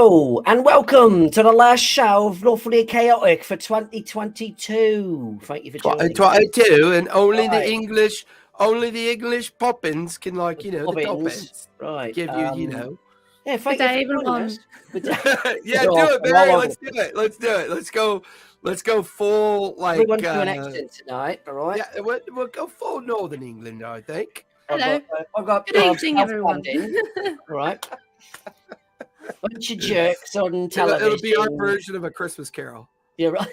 Hello and welcome to the last show of Lawfully Chaotic for 2022. Thank you for joining. 22, and only Right. the English poppins can, like, the toppins. Right. Give you, Yeah, thank Good day, you for joining us. yeah, do it, Barry. Let's do it. Let's go full, like. Everyone do an accent tonight, all right? Yeah, we'll go full Northern England, I think. Hello. I've got Good evening, South everyone. London, all right? Bunch of jerks on television. It'll be our version of A Christmas Carol. You're right.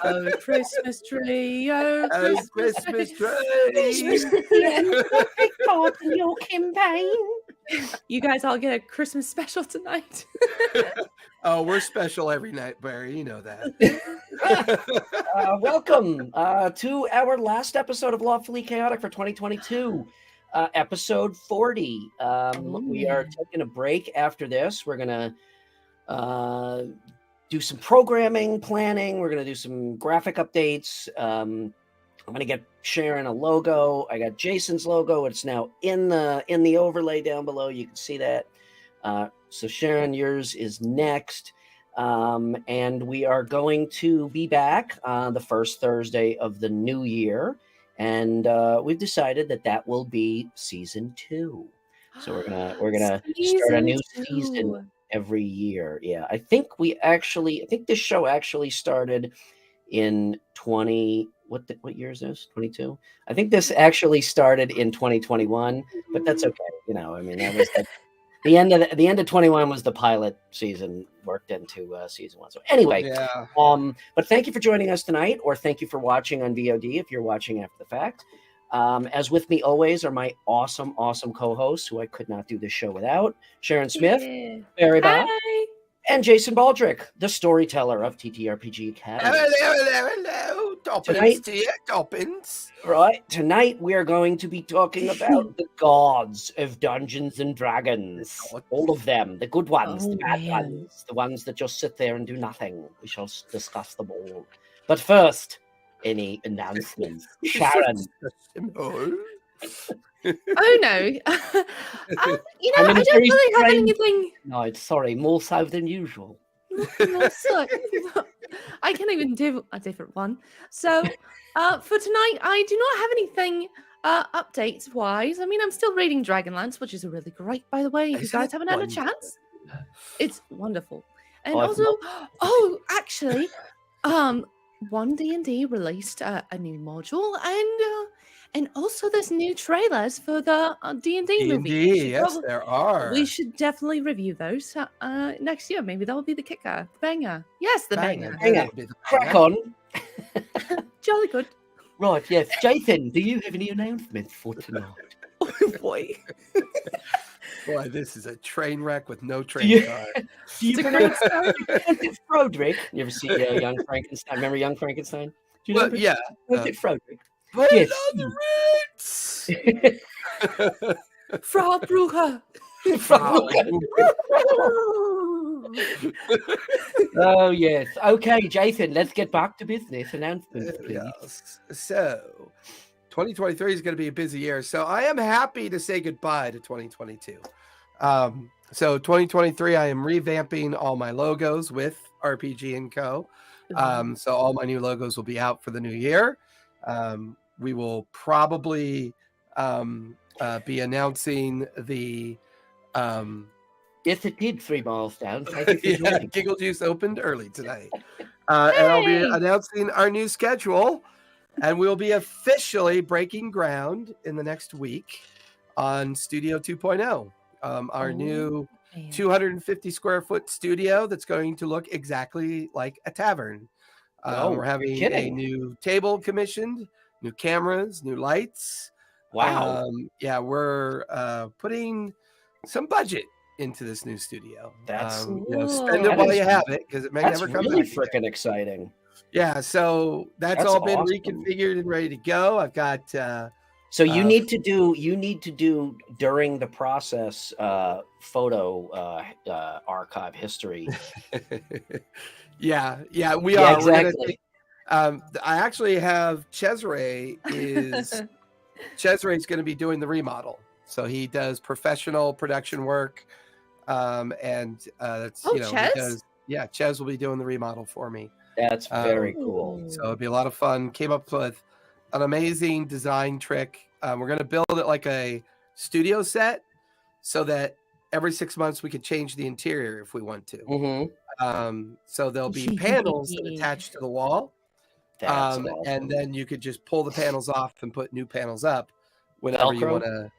Oh, Christmas tree, oh, Christmas tree. Christmas tree. Big part in your campaign. You guys all get a Christmas special tonight. Oh, we're special every night, Barry. You know that. Welcome to our last episode of Lawfully Chaotic for 2022, episode 40. We are taking a break after this. We're going to do some programming planning. We're going to do some graphic updates. I'm going to get Sharon a logo. I got Jason's logo. It's now in the overlay down below. You can see that. So Sharon, yours is next. And we are going to be back on the first Thursday of the new year. And we've decided that will be season 2. So we're gonna start a new season every year. Yeah, I think this show actually started in what year is this? 22? I think this actually started in 2021, but that's okay. That was the end of 21 was the pilot season worked into season 1. So anyway, yeah. But thank you for joining us tonight, or thank you for watching on VOD if you're watching after the fact. As with me always are my awesome co-hosts who I could not do this show without. Sharon Smith, Barry Bach, and Jason Baldrick, the storyteller of TTRPG Academy. Hello. Toppins. Right. Tonight we are going to be talking about the gods of Dungeons and Dragons. All of them. The good ones, the bad ones, the ones that just sit there and do nothing. We shall discuss them all. But first, any announcements? Sharon. Oh no. I don't really have anything. No, sorry, more so than usual. I can't even do a different one. So for tonight, I do not have anything updates wise. I mean, I'm still reading Dragonlance, which is really great, by the way. If you guys haven't had a chance, it's wonderful. And actually, 1D&D released a new module, and also there's new trailers for the D&D movie. Yes, there are. We should definitely review those next year. Maybe that will be the kicker, the banger. Yes, the banger. Crack on. Jolly good. Right, yes. Jason, do you have any announcements for tonight? Oh boy. Boy, this is a train wreck with no train car. Do you pronounce it Froderick? You ever see Young Frankenstein? Remember Young Frankenstein? Do you yeah. Was it Froderick? Put Yes. it on the roots. Frau Brucher. Oh yes. Okay, Jason, let's get back to business. Announcements, please. Yes. So 2023 is going to be a busy year. So I am happy to say goodbye to 2022. So 2023, I am revamping all my logos with RPG & Co. So all my new logos will be out for the new year. We will probably be announcing the Yes, it did 3 miles down. Giggle Juice opened early tonight. And I'll be announcing our new schedule, and we'll be officially breaking ground in the next week on Studio 2.0, our new 250 square foot studio that's going to look exactly like a tavern. We're having a new table commissioned, new cameras, new lights. Wow. We're putting some budget into this new studio. That's spend it while you have it, because it may never come really back. freaking exciting. Yeah, so that's all been reconfigured and ready to go. I've got so you need to do during the process photo archive history. yeah, we are exactly. I actually have Cesare is Cesare's going to be doing the remodel. So he does professional production work. and that's Ches? Ches will be doing the remodel for me. That's very cool. So it'll be a lot of fun. Came up with an amazing design trick. We're going to build it like a studio set so that every 6 months we could change the interior if we want to. Mm-hmm. So there'll be panels that attach to the wall. That's awesome. And then you could just pull the panels off and put new panels up whenever you want to.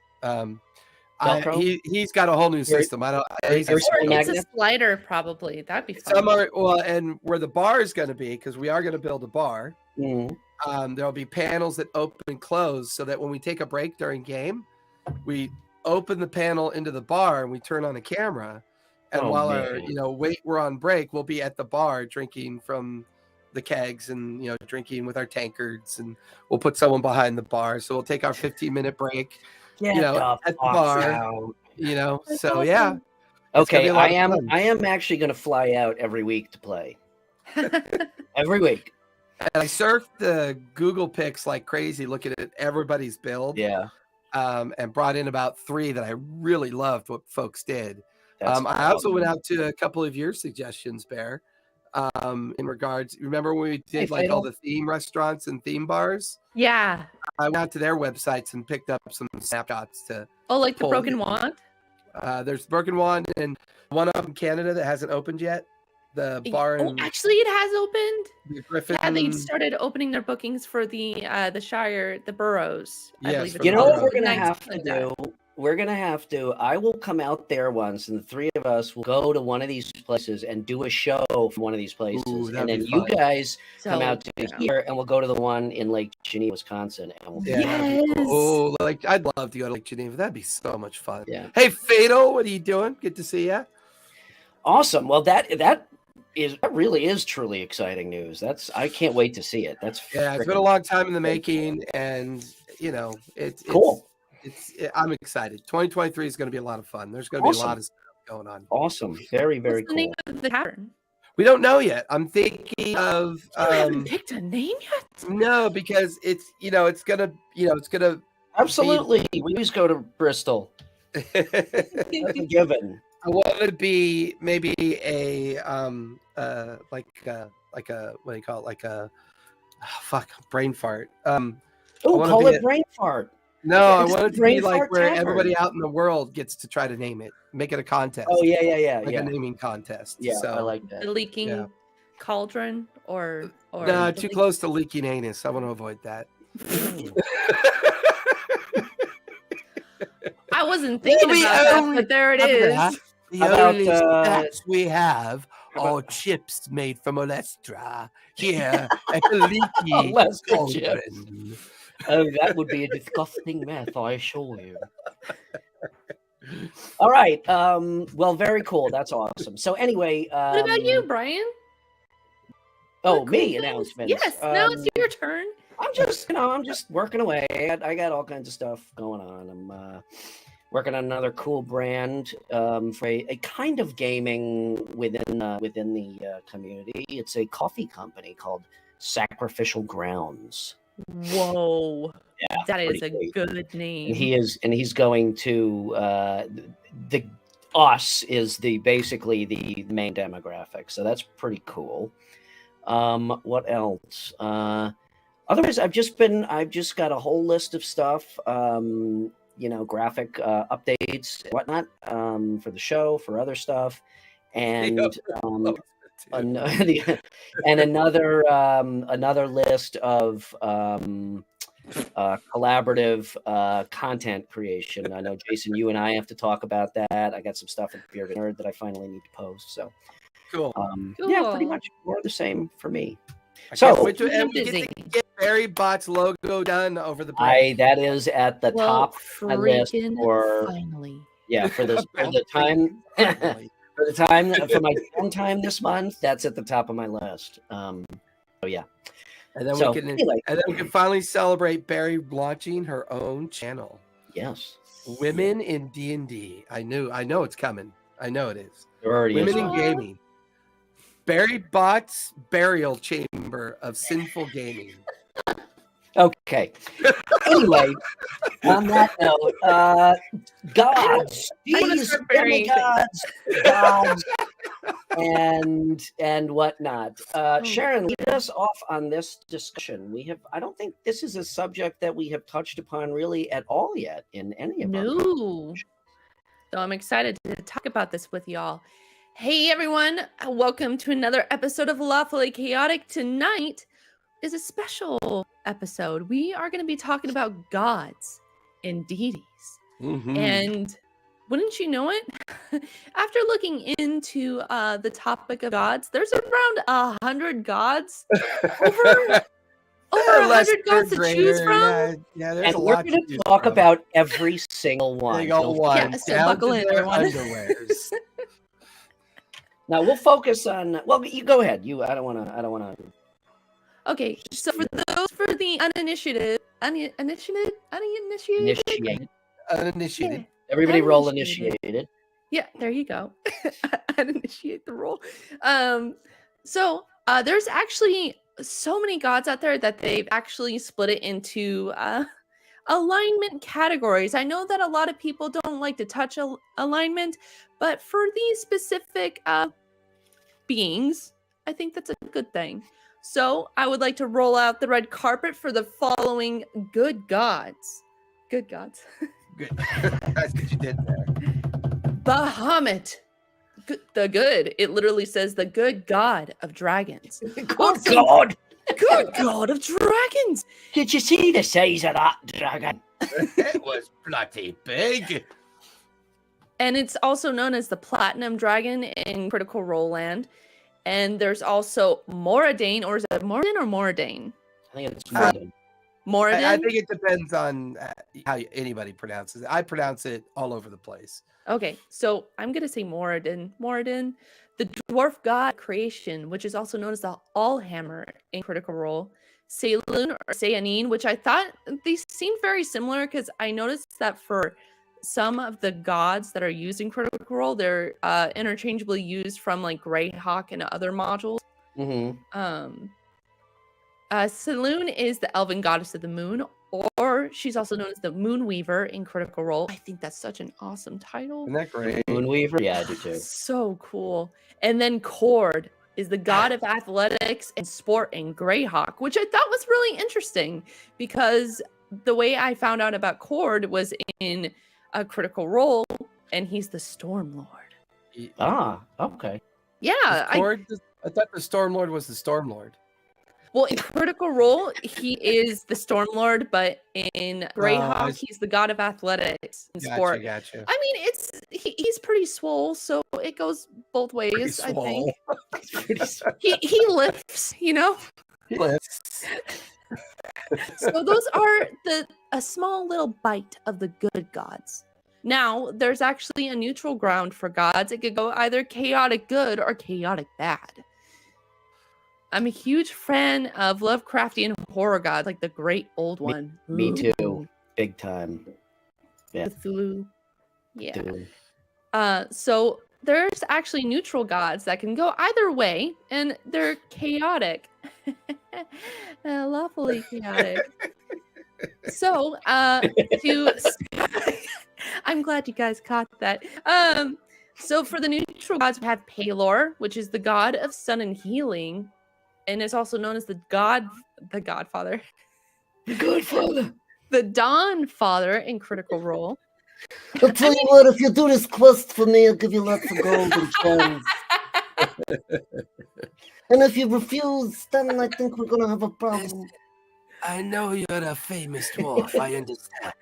He's got a whole new system. It's a slider, probably. That'd be fun. Some are and where the bar is going to be, because we are going to build a bar. There'll be panels that open and close, so that when we take a break during game, we open the panel into the bar and we turn on a camera. And while we're on break, we'll be at the bar drinking from the kegs and drinking with our tankards, and we'll put someone behind the bar. So we'll take our 15-minute break. At the bar, so yeah. Okay, I am actually going to fly out every week to play. Every week. And I surfed the Google Pics like crazy, looking at everybody's build. Yeah. And brought in about 3 that I really loved what folks did. I also went out to a couple of your suggestions, Bear, in regards. Remember when we did all the theme restaurants and theme bars? Yeah. I went out to their websites and picked up some snapshots to. Oh, like the Broken Wand? There's Broken Wand and one up in Canada that hasn't opened yet. The bar. Actually, it has opened. The Griffin. Yeah, they started opening their bookings for the Shire, the boroughs. Yes, you know what we're gonna have to do? We're gonna have to. I will come out there once, and the 3 of us will go to one of these places and do a show from one of these places, and then you guys come out to here, and we'll go to the one in Lake Geneva, Wisconsin. And we'll I'd love to go to Lake Geneva. That'd be so much fun. Yeah. Hey, Fatal, what are you doing? Good to see you. Awesome. Well, that really is truly exciting news. I can't wait to see it. It's been a long time in the making, and it's cool. I'm excited. 2023 is going to be a lot of fun. There's going to be a lot of stuff going on. Awesome. Very, very cool. What's the name of the tavern? We don't know yet. I'm thinking of. You haven't picked a name yet? No, because it's gonna. Absolutely. We always go to Bristol. That's a given. I want it to be maybe a like a what do you call it? Like a brain fart. Call it brain fart. No, I want it to be like where everybody out in the world gets to try to name it. Make it a contest. Oh yeah. Like a naming contest. Yeah, so, I like that. The leaking cauldron or no, too close to leaking anus. I want to avoid that. I wasn't thinking about that, but there it is. The only snacks we have are chips made from Olestra here at the leaky cauldron. Oh, that would be a disgusting mess, I assure you. All right. Well, very cool. That's awesome. So anyway, what about you, Brian? Oh, me announcements. Yes. Now it's your turn. I'm just working away. I got all kinds of stuff going on. I'm working on another cool brand for a kind of gaming within the community. It's a coffee company called Sacrificial Grounds. Whoa. Yeah, that is a great. Good name. And he's going to the us is basically the main demographic. So that's pretty cool. What else? Otherwise, I've just got a whole list of stuff, graphic updates and whatnot, for the show, for other stuff. And another list of collaborative content creation. I know, Jason, you and I have to talk about that. I got some stuff at Bearded Nerd that I finally need to post. So cool. Yeah, pretty much more of the same for me. So we get to get Barry Bot's logo done over the break. That is at the top of my list for finally. Yeah, for the time. For my downtime this month, that's at the top of my list. And then we can finally celebrate Barry launching her own channel. Yes, Women in D&D. I know it's coming. I know it is. There already Women is. in Gaming. Barry Bot's burial chamber of sinful gaming. Okay. Anyway, on that note, gods, I wanna these start burying demigods, gods, and whatnot. Sharon, lead us off on this discussion. I don't think this is a subject that we have touched upon really at all yet in any of our No. So I'm excited to talk about this with y'all. Hey everyone, welcome to another episode of Lawfully Chaotic. Tonight is a special episode. We are going to be talking about gods and deities. And wouldn't you know it? After looking into the topic of gods, there's around 100 gods. Over 100 gods to choose from. Yeah, there's and a we're lot going to to talk about every single one. Single Don't one. Yeah, so down buckle to in, their everyone. underwears. Now we'll focus on. Well, you go ahead. I don't want to. Okay, so for the uninitiated, Initiate. Uninitiated. Everybody roll Uninitiated. initiated. Yeah, there you go. Uninitiate the roll. So there's actually so many gods out there that they've actually split it into alignment categories. I know that a lot of people don't like to touch alignment, but for these specific beings, I think that's a good thing. So I would like to roll out the red carpet for the following good gods. Good gods. Good. That's what you did there. Bahamut. The good. It literally says the good god of dragons. Good Awesome. God! Good god of dragons. Did you see the size of that dragon? It was bloody big. And it's also known as the platinum dragon in Critical Role land. And there's also Moradane, or is it Moradane or Moradane? I think it's Moradane. Moradane? I think it depends on how anybody pronounces it. I pronounce it all over the place. Okay, so I'm going to say Moradin. Moradin, the dwarf god of creation, which is also known as the Allhammer in Critical Role. Saloon or Sayanine, which I thought these seemed very similar because I noticed that for some of the gods that are used in Critical Role, they're interchangeably used from like Greyhawk and other modules. Saloon is the elven goddess of the moon, or she's also known as the Moonweaver in Critical Role. I think that's such an awesome title. Isn't that great? Moonweaver? Yeah, I do too. So cool. And then Cord is the god of athletics and sport in Greyhawk, which I thought was really interesting because the way I found out about Cord was in a Critical Role, and he's the Stormlord. Ah, okay. Yeah. I thought the Stormlord was the Stormlord. Well, in Critical Role, he is the Stormlord, but in Greyhawk, he's the god of athletics and sport. Gotcha. I mean, he's pretty swole, so it goes both ways. I think he lifts, you know. He lifts. So those are a small little bite of the good gods. Now, there's actually a neutral ground for gods. It could go either chaotic good or chaotic bad. I'm a huge fan of Lovecraftian horror gods, like the Great Old One. Me too. Big time. Yeah. Cthulhu. Yeah. Cthulhu. So there's actually neutral gods that can go either way, and they're chaotic. Lawfully chaotic. So, I'm glad you guys caught that. So for the neutral gods, we have Palor, which is the god of sun and healing, and is also known as the Godfather. The Godfather. The Dawn Father in Critical Role. I'll tell you what, if you do this quest for me, I'll give you lots of gold and gems. And if you refuse, then I think we're going to have a problem. I know you're a famous dwarf, I understand.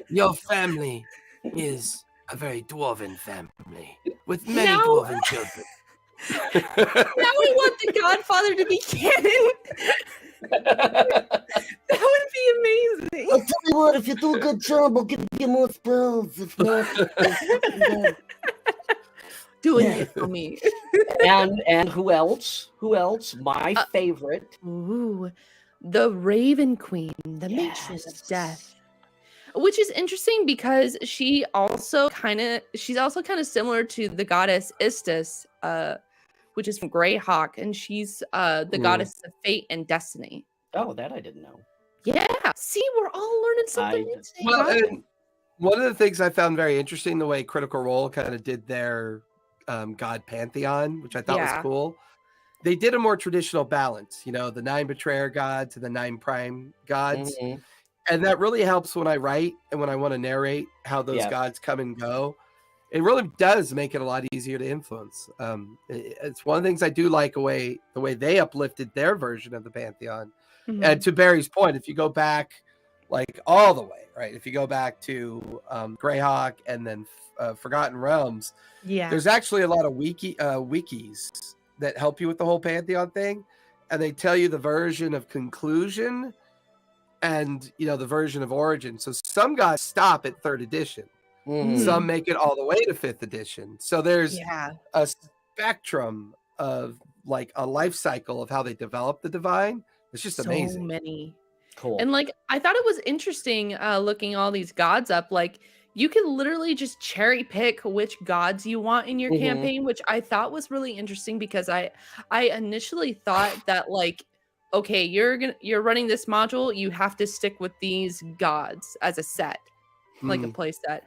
Your family is a very dwarven family, with many dwarven children. Now we want the Godfather to be canon. That would be amazing. I'll tell you what, if you do a good job, I'll give you more spells. If not, doing it for me. and who else? My favorite. Ooh, the Raven Queen, the Mistress of Death. Which is interesting because she's also kind of similar to the goddess Istis, which is from Greyhawk, and she's the goddess of fate and destiny. Oh, that I didn't know. Yeah. See, we're all learning something new today. Well, right? and one of the things I found very interesting, the way Critical Role kind of did their God pantheon, which I thought was cool. They did a more traditional balance, you know, the 9 betrayer gods and the 9 prime gods. Mhm. And that really helps when I write and when I want to narrate how those gods come and go. It really does make it a lot easier to influence. It's one of the things I do like the way they uplifted their version of the pantheon. And to Barry's point, if you go back like all the way, right? If you go back to Greyhawk and then Forgotten Realms, there's actually a lot of wikis that help you with the whole pantheon thing, and they tell you the version of conclusion and, you know, the version of origin. So some guys stop at 3rd edition. Some make it all the way to 5th edition. So there's a spectrum of like a life cycle of how they develop the divine. It's just amazing. So many. Cool. And like, I thought it was interesting looking all these gods up. Like, you can literally just cherry pick which gods you want in your campaign, which I thought was really interesting because I initially thought that like, okay, you're running this module, you have to stick with these gods as a set, like a play set.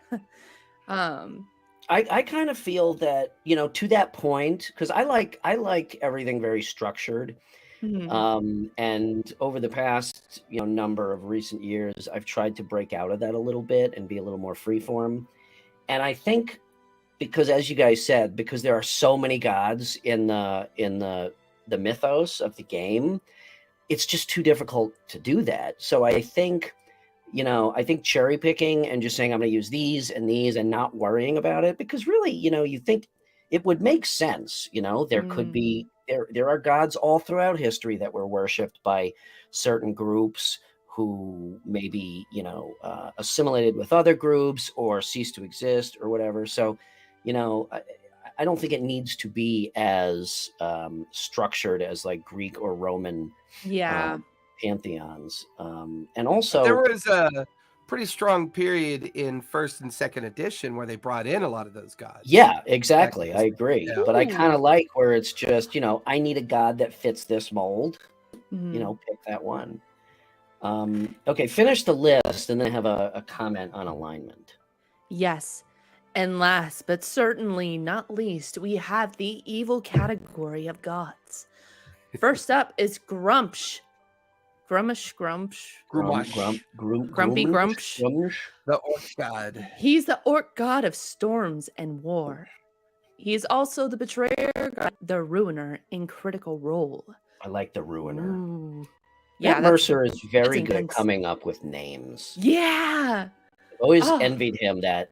I kind of feel that, you know, to that point, because I like everything very structured. And over the past, you know, number of recent years, I've tried to break out of that a little bit and be a little more freeform. And I think because, as you guys said, because there are so many gods in the mythos of the game, it's just too difficult to do that. So I think, you know, cherry picking and just saying I'm going to use these and not worrying about it, because really, you know, you think it would make sense. You know, there could be there are gods all throughout history that were worshipped by certain groups who maybe, you know, assimilated with other groups or ceased to exist or whatever. So, you know, I don't think it needs to be as structured as like Greek or Roman pantheons. And also there was a pretty strong period in 1st and 2nd edition where they brought in a lot of those gods. Yeah, exactly. I agree. Yeah. But I kind of like where it's just, you know, I need a god that fits this mold. You know, pick that one. Okay, finish the list and then have a comment on alignment. Yes. And last but certainly not least, we have the evil category of gods. First up is Grumpsh. Grumpy Grumpsh. The orc god. He's the orc god of storms and war. He is also the betrayer god, the ruiner in Critical Role. I like the ruiner. Ooh. Yeah, Mercer is very good at coming up with names. Yeah. I've always envied him that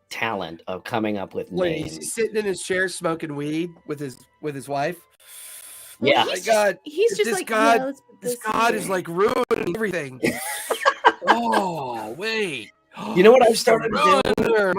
talent of coming up with names. He's sitting in his chair smoking weed with his wife. Well, yeah, he's just this like god. This god is like ruining everything. Oh wait! You know what I've started to do?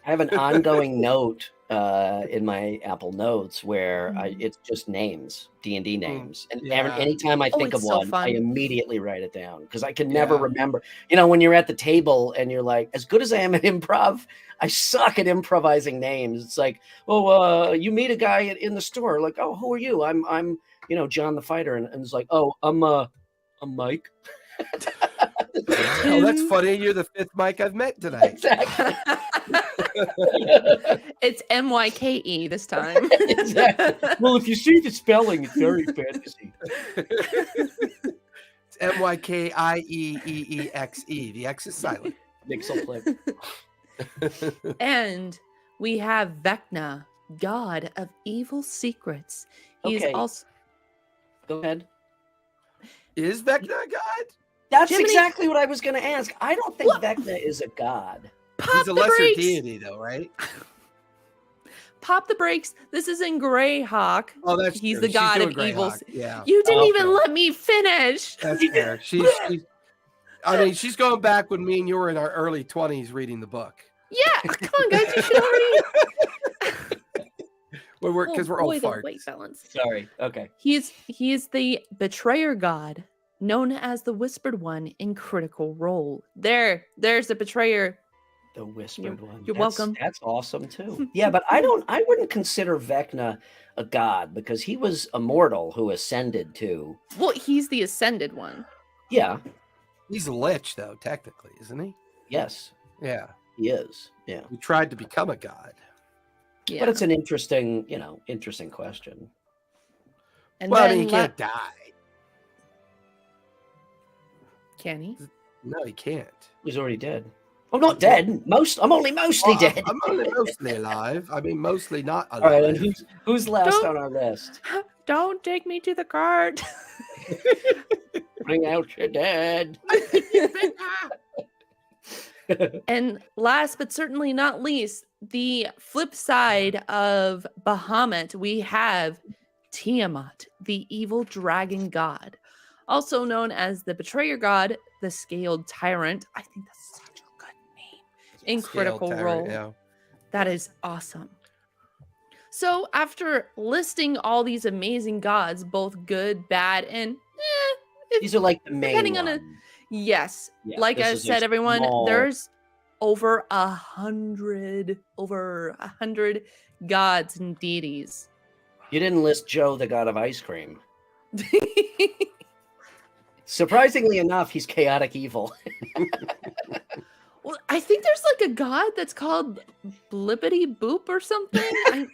I have an ongoing note in my Apple Notes where it's just names, D&D names, and anytime I think of one, I immediately write it down because I can never remember. You know, when you're at the table and you're like, as good as I am at improv, I suck at improvising names. It's like, you meet a guy in the store, like, oh, who are you? I'm you know, John the Fighter, and it's like, oh, I'm Mike. Oh, that's funny. You're the 5th Mike I've met tonight. Exactly. It's MYKE this time. Exactly. Well, if you see the spelling, it's very fantasy. It's MYKIEEEXE. The X is silent. Mixel click. And we have Vecna, god of evil secrets. He's also. Go ahead. Is Vecna a god? That's exactly what I was going to ask. I don't think Vecna is a god. He's a lesser deity, though, right? Pop the brakes. This is in Greyhawk. Oh, that's He's true. the god of Greyhawk. evil. Yeah. You didn't even let me finish. That's fair. I mean, she's going back when me and you were in our early 20s reading the book. Yeah, come on, guys. You should already. Because we're old farts. Weight balance. Sorry. Okay. He is the betrayer god, known as the Whispered One in Critical Role. There's the betrayer The whispered one. You're welcome. That's awesome too. Yeah, but I wouldn't consider Vecna a god because he was a mortal who ascended to. Well, he's the ascended one. Yeah. He's a lich, though, technically, isn't he? Yes, Yeah. he is. Yeah. He tried to become a god. Yeah. But it's an interesting question. And Well, I then mean, he can't die. Can he? No, he can't. He's already dead. I'm not dead. I'm only mostly Well, dead. I'm only mostly alive. I mean, mostly not alive. All right, and who's last Don't- on our list? Don't take me to the guard. Bring out your dead. And last but certainly not least, the flip side of Bahamut, we have Tiamat, the evil dragon god, also known as the betrayer god, the scaled tyrant. I think that's such a good name in Critical Role. Yeah. That is awesome. So after listing all these amazing gods, both good, bad, and These are like the main depending on ones. yes, Yeah, like this I is a said, everyone, small- there's over 100 gods and deities. You didn't list Joe, the god of ice cream. Surprisingly enough, he's chaotic evil. Well, I think there's like a god that's called Blippity Boop or something. I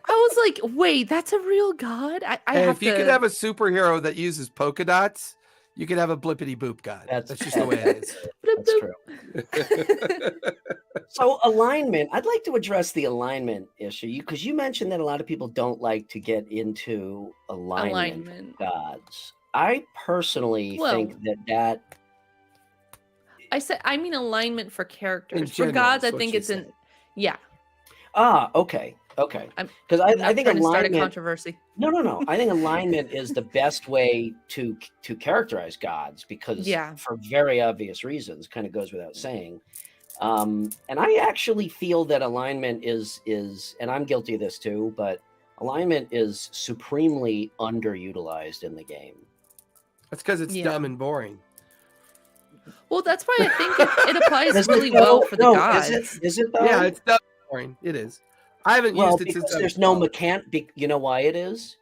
was like, wait, that's a real god? I Hey, have if you could have a superhero that uses polka dots, you could have a blippity boop god. That's just the way it is. That's true. So alignment, I'd like to address the alignment issue because you mentioned that a lot of people don't like to get into alignment gods. I personally think that I mean alignment for characters. In For general, gods, I is what think she it's in said. yeah. Okay. I'm Because not I think trying to start a alignment. controversy. No. I think alignment is the best way to characterize gods because Yeah. for very obvious reasons, kind of goes without saying. And I actually feel that alignment is, and I'm guilty of this too, but alignment is supremely underutilized in the game. That's because it's Yeah. dumb and boring. Well, that's why I think it applies Is it really though? well for the No, gods. Is it though? Yeah, it's dumb and boring. It is. I haven't Well, used it because since I there's was no 12. mechanic. You know why it is?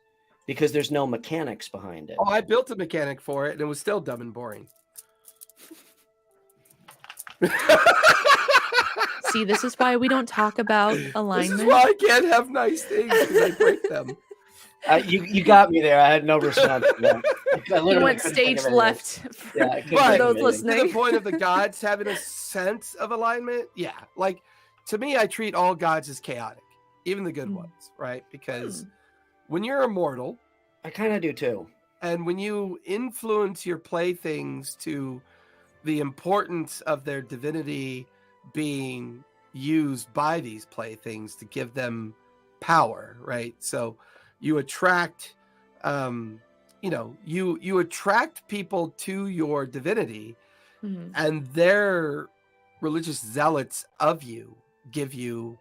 Because there's no mechanics behind it. Oh, I built a mechanic for it, and it was still dumb and boring. See, this is why we don't talk about This alignment. is why I can't have nice things because I break them. You got me there. I had no response to that. I You literally went couldn't think stage of anything. left for, Yeah, I couldn't for think of those anything. listening. To the point of the gods having a sense of alignment. Yeah, like to me, I treat all gods as chaotic, even the good Hmm. ones, right? Because when you're immortal, I kind of do too. and when you influence your playthings to the importance of their divinity being used by these playthings to give them power, right? So you attract, you attract people to your divinity, Mhm. and their religious zealots of you give you,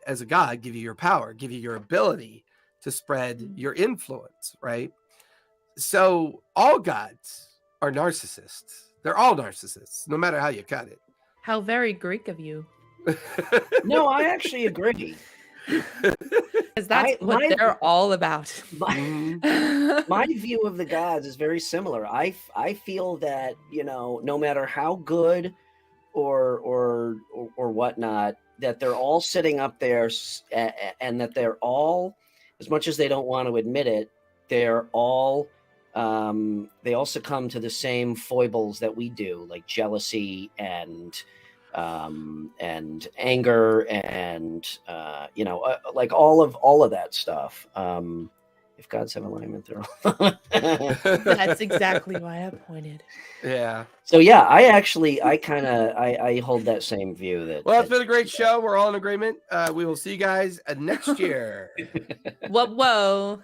as a god, give you your power, give you your ability to spread your influence, right? So all gods are narcissists. They're all narcissists, no matter how you cut it. How very Greek of you. No, I actually agree. Because that's what they're all about. My view of the gods is very similar. I feel that no matter how good or whatnot, that they're all sitting up there, and that they're all, as much as they don't want to admit it, they're all they all succumb to the same foibles that we do, like jealousy and anger and like all of that stuff. If gods have alignment, they're all That's exactly why I pointed. Yeah. So yeah, I hold that same view. That Well, it's been a great show. We're all in agreement. We will see you guys next year. Whoa.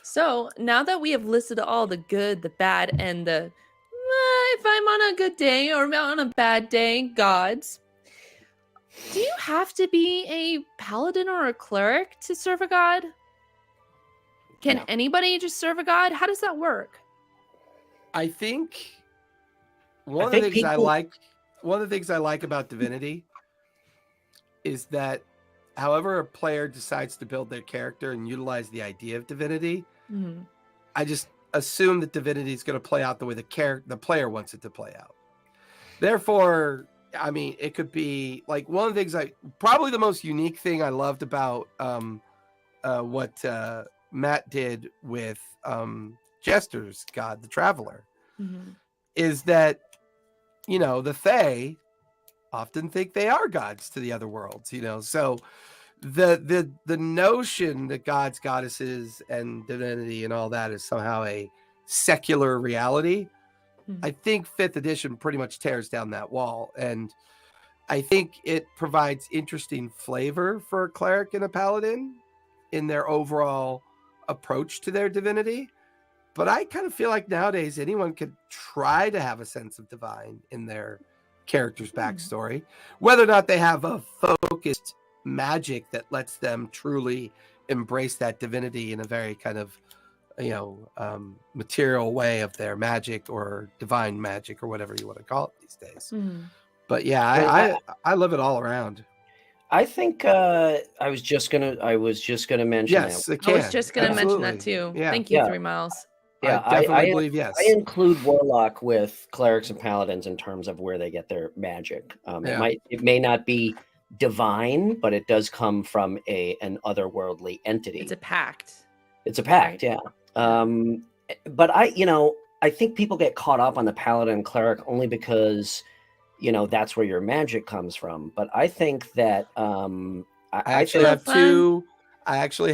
So now that we have listed all the good, the bad, and the if I'm on a good day or on a bad day, gods, do you have to be a paladin or a cleric to serve a god? Can No. anybody just serve a god? How does that work? I think one of the things I like about Divinity is that however a player decides to build their character and utilize the idea of Divinity, I just assume that Divinity is going to play out the way the player wants it to play out. Therefore, I mean, it could be like one of the things probably the most unique thing I loved about what Matt did with Jester's God, the Traveler, is that, you know, the Fae often think they are gods to the other worlds, you know, so the notion that gods, goddesses, and divinity and all that is somehow a secular reality. I think 5th edition pretty much tears down that wall, and I think it provides interesting flavor for a cleric and a paladin in their overall approach to their divinity. But I kind of feel like nowadays anyone could try to have a sense of divine in their character's backstory, whether or not they have a focused magic that lets them truly embrace that divinity in a very kind of, you know, material way of their magic or divine magic or whatever you want to call it these days. But yeah, I love it all around. I think I was just gonna mention yes, that. it can. I was just gonna mention that too. Yeah. Thank you, Yeah. 3 Miles. Yeah, I definitely believe yes. I include Warlock with clerics and paladins in terms of where they get their magic. It may not be divine, but it does come from an otherworldly entity. It's a pact. It's a pact, right? Yeah. But I think people get caught up on the paladin and cleric only because, you know, that's where your magic comes from. But I think that I actually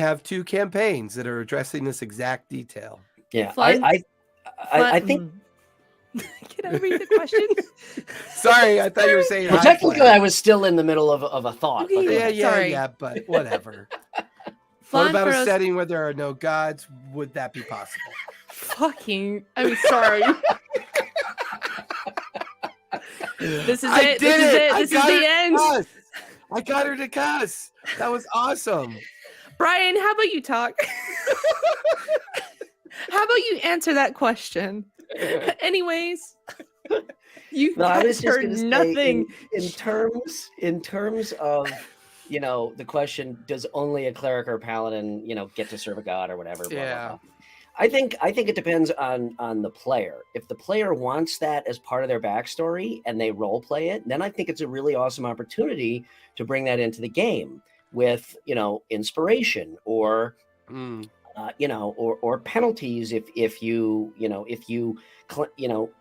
have two campaigns that are addressing this exact detail. Yeah, Fun. I think. Can I read the question? Sorry, I thought you were saying. Well, technically, I was still in the middle of a thought. Okay, But yeah, but whatever. What about a setting where there are no gods? Would that be possible? I'm sorry. This is it. This is the end. I got her to cuss. That was awesome. Brian, how about you talk? How about you answer that question? Anyways, I was just heard nothing. In terms of, you know, the question, does only a cleric or a paladin, you know, get to serve a god or whatever? Blah, yeah. blah, blah. I think it depends on the player. If the player wants that as part of their backstory and they role play it, then I think it's a really awesome opportunity to bring that into the game with, you know, inspiration or you know, or penalties if you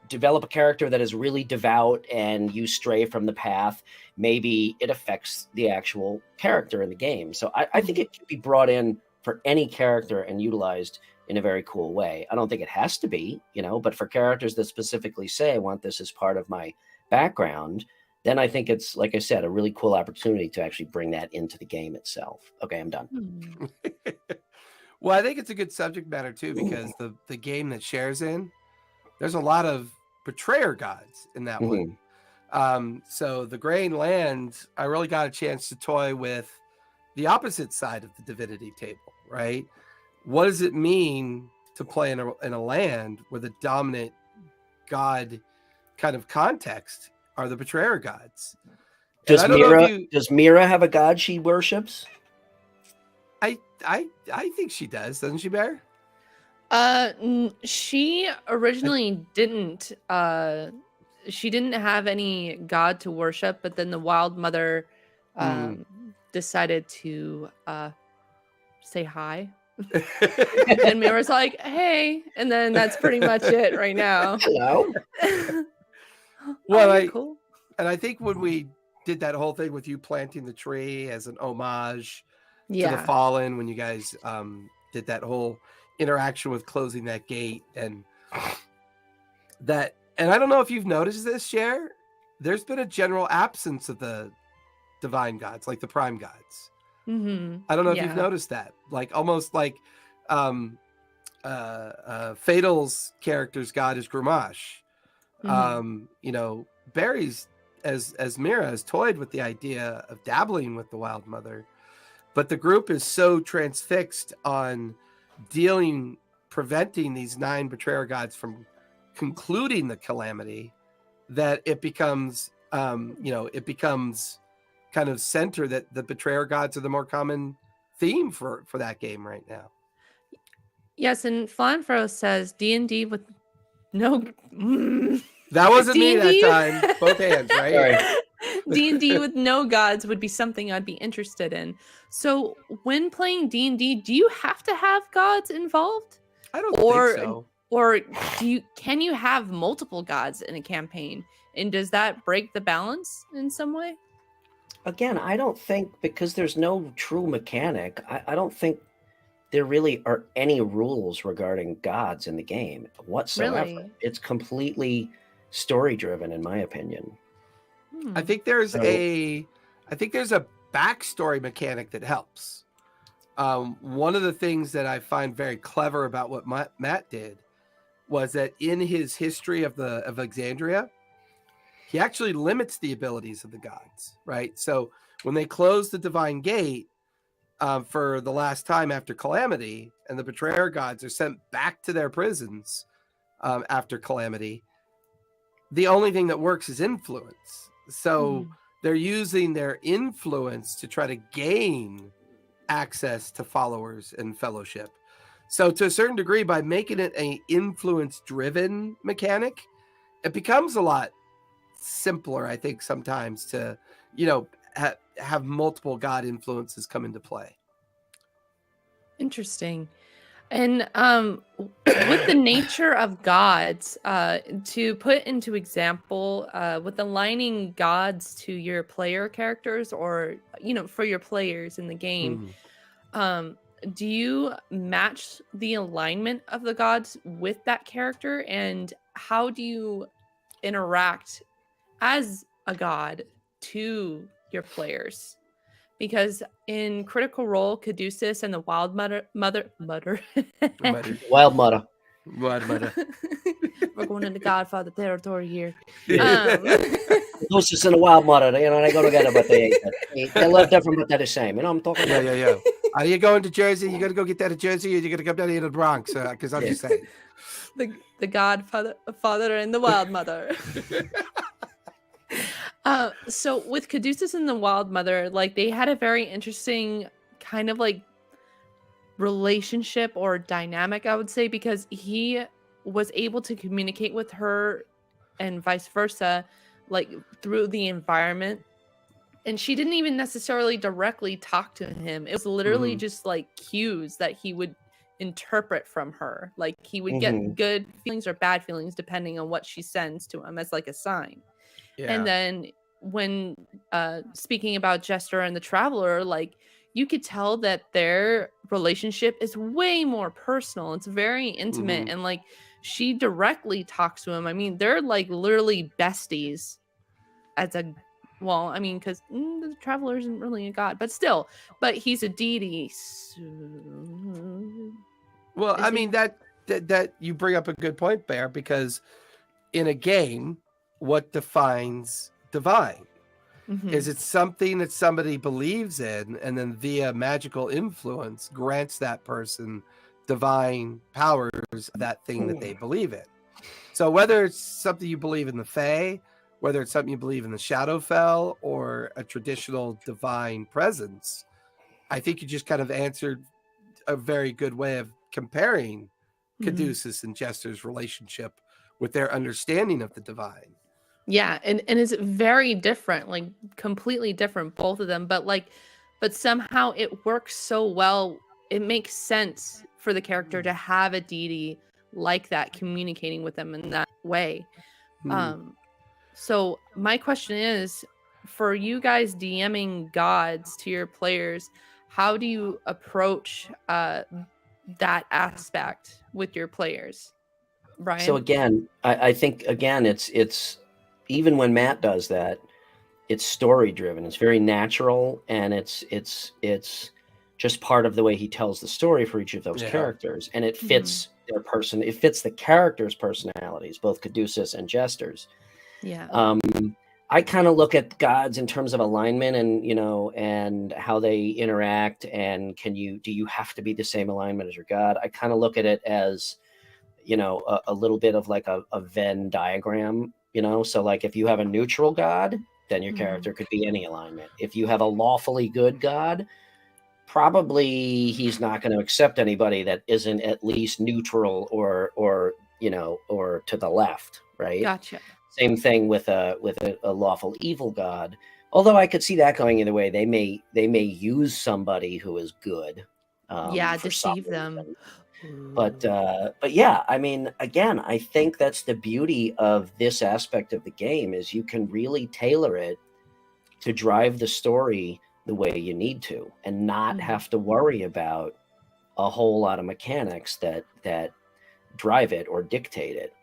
develop a character that is really devout and you stray from the path, maybe it affects the actual character in the game. So I think it can be brought in for any character and utilized in a very cool way. I don't think it has to be, you know, but for characters that specifically say, I want this as part of my background, then I think it's, like I said, a really cool opportunity to actually bring that into the game itself. Okay, I'm done. Well, I think it's a good subject matter too, because the game that shares in, there's a lot of betrayer gods in that one. So the Grain Land, I really got a chance to toy with the opposite side of the divinity table, right? What does it mean to play in a land where the dominant god kind of context are the betrayer gods? Does Mira have a god she worships? I think she does, doesn't she, Bear? She originally didn't. She didn't have any god to worship, but then the Wild Mother decided to say hi. And Mira's like, hey, and then that's pretty much it right now. Hello. Well, cool. And I think when we did that whole thing with you planting the tree as an homage to the fallen, when you guys did that whole interaction with closing that gate and I don't know if you've noticed this, Cher, there's been a general absence of the divine gods, like the prime gods. I don't know if you've noticed that, like almost like Fatal's character's god is Gramash. You know, Barry's as Mira has toyed with the idea of dabbling with the Wild Mother, but the group is so transfixed on preventing these 9 betrayer gods from concluding the calamity that it becomes it becomes kind of center that the betrayer gods are the more common theme for that game right now. Yes, and Flanfro says D&D with no. That wasn't me that D&D time. Both hands, right? Sorry. D&D with no gods would be something I'd be interested in. So when playing D&D, do you have to have gods involved? I don't think so. Or can you have multiple gods in a campaign? And does that break the balance in some way? Again, I don't think, because there's no true mechanic, I don't think there really are any rules regarding gods in the game whatsoever. Really? It's completely story driven, in my opinion. I think there's a backstory mechanic that helps. One of the things that I find very clever about what Matt did was that in his history of Exandria, he actually limits the abilities of the gods, right? So when they close the divine gate for the last time after Calamity, and the betrayer gods are sent back to their prisons after Calamity, the only thing that works is influence. So they're using their influence to try to gain access to followers and fellowship. So to a certain degree, by making it an influence-driven mechanic, it becomes a lot simpler, I think, sometimes to, have multiple god influences come into play. Interesting. And with the nature of gods, to put into example, with aligning gods to your player characters, or for your players in the game, do you match the alignment of the gods with that character, and how do you interact as a god to your players? Because in Critical Role, Caduceus and the Wild Mother. Wild Mother. We're going into Godfather territory here. Caduceus and the Wild Mother, they go together, but they're a little different, but they're the same. I'm talking about. Yeah. Are you going to Jersey? You got to go get that at Jersey, or you got to come down here to the Bronx? Because I'm just saying. The Godfather, Father, and the Wild Mother. So with Caduceus and the Wild Mother, they had a very interesting kind of relationship or dynamic, I would say, because he was able to communicate with her and vice versa, through the environment. And she didn't even necessarily directly talk to him. It was literally just cues that he would interpret from her. He would get good feelings or bad feelings depending on what she sends to him as a sign. Yeah. And then when speaking about Jester and the Traveler, you could tell that their relationship is way more personal. It's very intimate, and she directly talks to him. I mean, they're literally besties as a because the Traveler isn't really a god, but still, but he's a deity. So... Well, I mean, that you bring up a good point, Bear, because in a game, what defines divine? Is it something that somebody believes in, and then via magical influence grants that person divine powers of that thing that they believe in? So whether it's something you believe in the Fae, whether it's something you believe in the Shadowfell, or a traditional divine presence, I think you just kind of answered a very good way of comparing Caduceus and Jester's relationship with their understanding of the divine. Yeah, and it's very different, completely different, both of them, but somehow it works so well. It makes sense for the character to have a deity like that communicating with them in that way. So my question is, for you guys DMing gods to your players, how do you approach that aspect with your players, Brian? So again, I think it's even when Matt does that, it's story driven. It's very natural, and it's just part of the way he tells the story for each of those characters, and it fits their person. It fits the characters' personalities, both Caduceus and Jester's. Yeah. I kind of look at gods in terms of alignment, and and how they interact, and do you have to be the same alignment as your god? I kind of look at it as a little bit of a Venn diagram. you know? So like if you have a neutral god, then your Mhm. character could be any alignment. If you have a lawfully good god, probably he's not going to accept anybody that isn't at least neutral or you know, or to the left, right? Gotcha. Same thing with a lawful evil god. Although I could see that going either way. They may use somebody who is good, Yeah, for some deceive them. reason. But yeah, I mean, again, I think that's the beauty of this aspect of the game is you can really tailor it to drive the story the way you need to, and not Mhm. have to worry about a whole lot of mechanics that drive it or dictate it.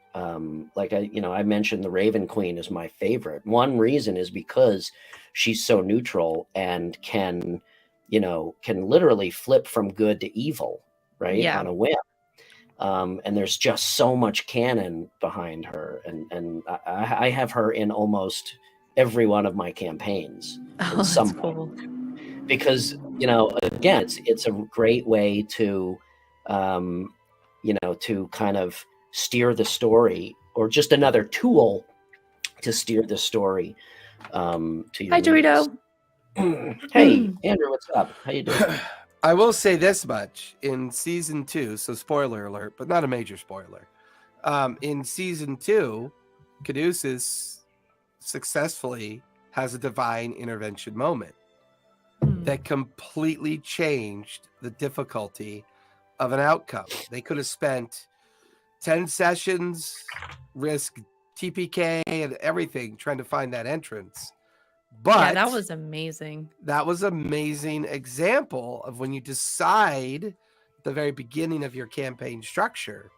Like I mentioned, the Raven Queen is my favorite. One reason is because she's so neutral and can literally flip from good to evil, right, Yeah. on a whim. And there's just so much canon behind her, and I have her in almost every one of my campaigns Oh, in that's some way, cool. because again, it's a great way to to kind of steer the story, or just another tool to steer the story to your Hi, needs. Dorito. Hey, Andrew, what's up? How you doing? I will say this much in season 2, so spoiler alert, but not a major spoiler. In season 2, Caduceus successfully has a divine intervention moment that completely changed the difficulty of an outcome. They could have spent 10 sessions, risk TPK and everything trying to find that entrance. But Yeah, that was amazing. that was an amazing example of when you decide at the very beginning of your campaign structure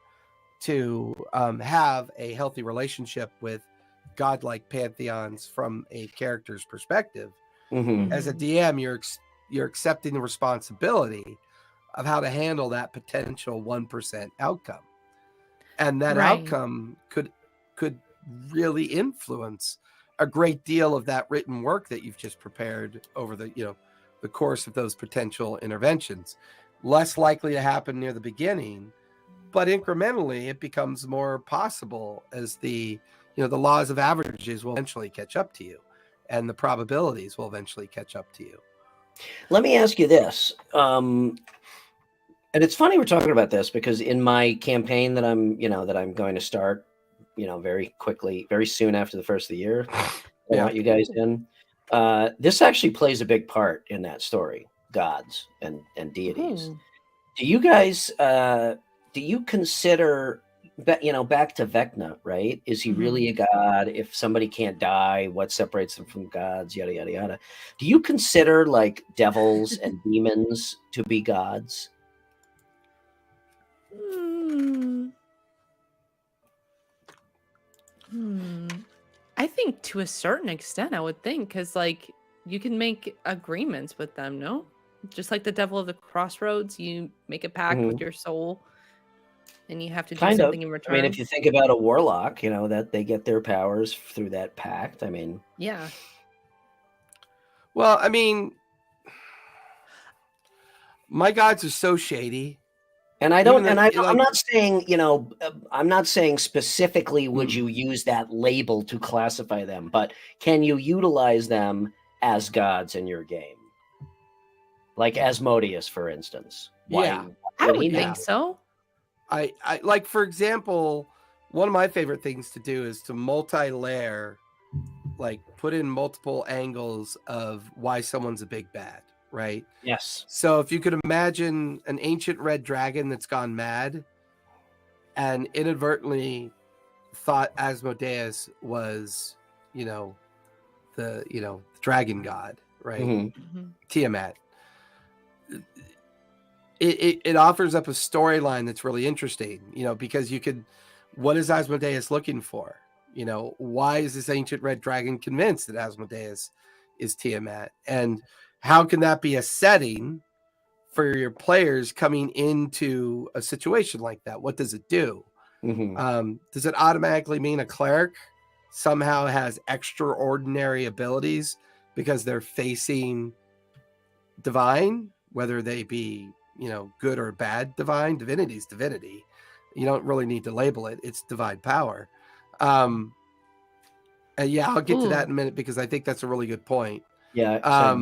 to have a healthy relationship with godlike pantheons from a character's perspective. Mhm. As a DM, you're accepting the responsibility of how to handle that potential 1% outcome, and that Right. outcome could really influence a great deal of that written work that you've just prepared over the course of those potential interventions. Less likely to happen near the beginning, but incrementally it becomes more possible as the laws of averages will eventually catch up to you, and the probabilities will eventually catch up to you. Let me ask you this. And it's funny we're talking about this, because in my campaign that I'm going to start, very quickly, very soon after the first of the year, I Yeah. want you guys in. This actually plays a big part in that story, gods and deities. Ooh. Do you guys do you consider back to Vecna, right? Is he really a god? If somebody can't die, what separates them from gods? Yada yada yada. Do you consider like devils and demons to be gods? Hmm. I think to a certain extent, I would think, because like you can make agreements with them, no? Just like the devil of the crossroads, you make a pact with Mhm. your soul, and you have to do Kind of. something in I return. mean, if you think about a warlock, that they get their powers through that pact. I mean, Yeah. Well, I mean, my gods are so shady. and I Even don't, though, and I, I'm like, not saying, I'm not saying specifically would Mm. you use that label to classify them, but can you utilize them as gods in your game? Like Asmodeus, for instance. Why Yeah. I would he would not? think so. I like, for example, one of my favorite things to do is to multi-layer, like put in multiple angles of why someone's a big bad, right? Yes. So if you could imagine an ancient red dragon that's gone mad and inadvertently thought Asmodeus was, the dragon god, right? Mhm. Tiamat. It offers up a storyline that's really interesting, because what is Asmodeus looking for? Why is this ancient red dragon convinced that Asmodeus is Tiamat? And how can that be a setting for your players coming into a situation like that? What does it do? Mhm. Does it automatically mean a cleric somehow has extraordinary abilities because they're facing divine, whether they be, good or bad divine? Divinity's divinity. You don't really need to label it. It's divine power. Yeah, I'll get to that Ooh. in a minute because I think that's a really good point. Yeah.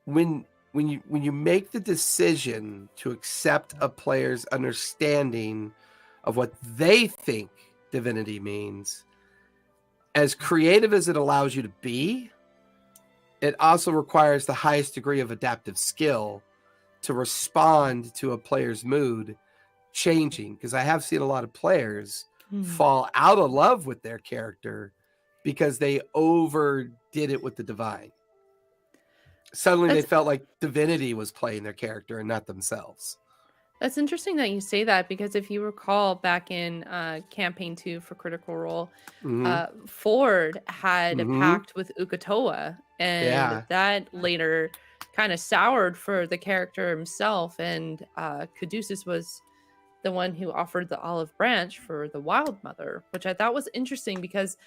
When you make the decision to accept a player's understanding of what they think divinity means, as creative as it allows you to be, it also requires the highest degree of adaptive skill to respond to a player's mood changing. Because I have seen a lot of players fall out of love with their character because they overdid it with the divine. Suddenly they felt like divinity was playing their character and not themselves. That's interesting that you say that, because if you recall back in campaign 2 for Critical Role, Ford had a pact with Uk'otoa, and that later kind of soured for the character himself, and Caduceus was the one who offered the olive branch for the Wild Mother, which I thought was interesting because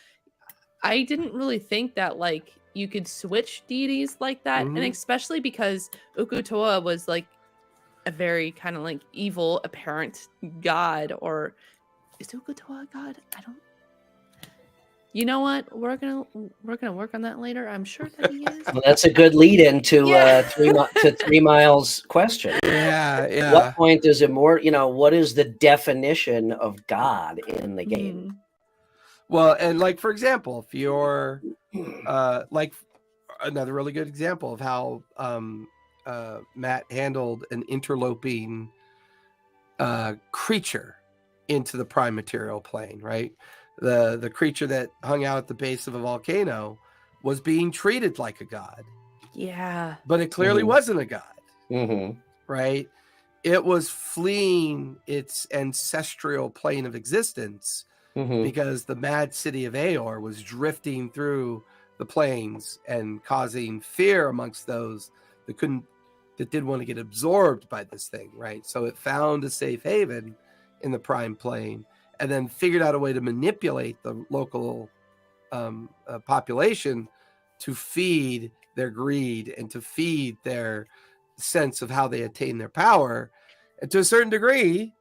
I didn't really think that like you could switch deities like that, and especially because Uk'otoa was like a very kind of like evil apparent god. Or is Uk'otoa a god? I don't. You know what? We're gonna work on that later. I'm sure that he is. Well, that's a good lead into to 3 Miles' question. Yeah. At what point is it more? What is the definition of God in the game? Well, and like for example, if you're like another really good example of how Matt handled an interloping creature into the prime material plane, right? The creature that hung out at the base of a volcano was being treated like a god. Yeah. But it clearly wasn't a god, right? It was fleeing its ancestral plane of existence because the mad city of Aor was drifting through the plains and causing fear amongst those that didn't want to get absorbed by this thing, right? So it found a safe haven in the prime plane and then figured out a way to manipulate the local population to feed their greed and to feed their sense of how they attain their power. And to a certain degree,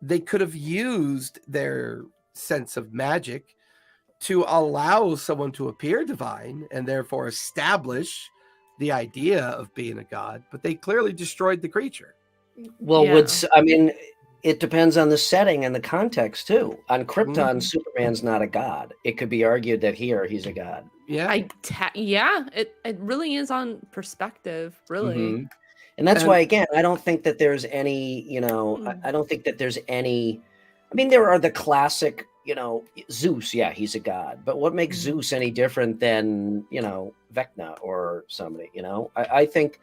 they could have used their sense of magic to allow someone to appear divine and therefore establish the idea of being a god, but they clearly destroyed the creature. Well, it depends on the setting and the context too. On Krypton, Superman's not a god. It could be argued that here he's a god. Yeah. It really is on perspective, really. And that's why, again, I don't think that there's any, I don't think that there's any, there are the classic, Zeus, yeah, he's a god. But what makes Zeus any different than, Vecna or somebody, I think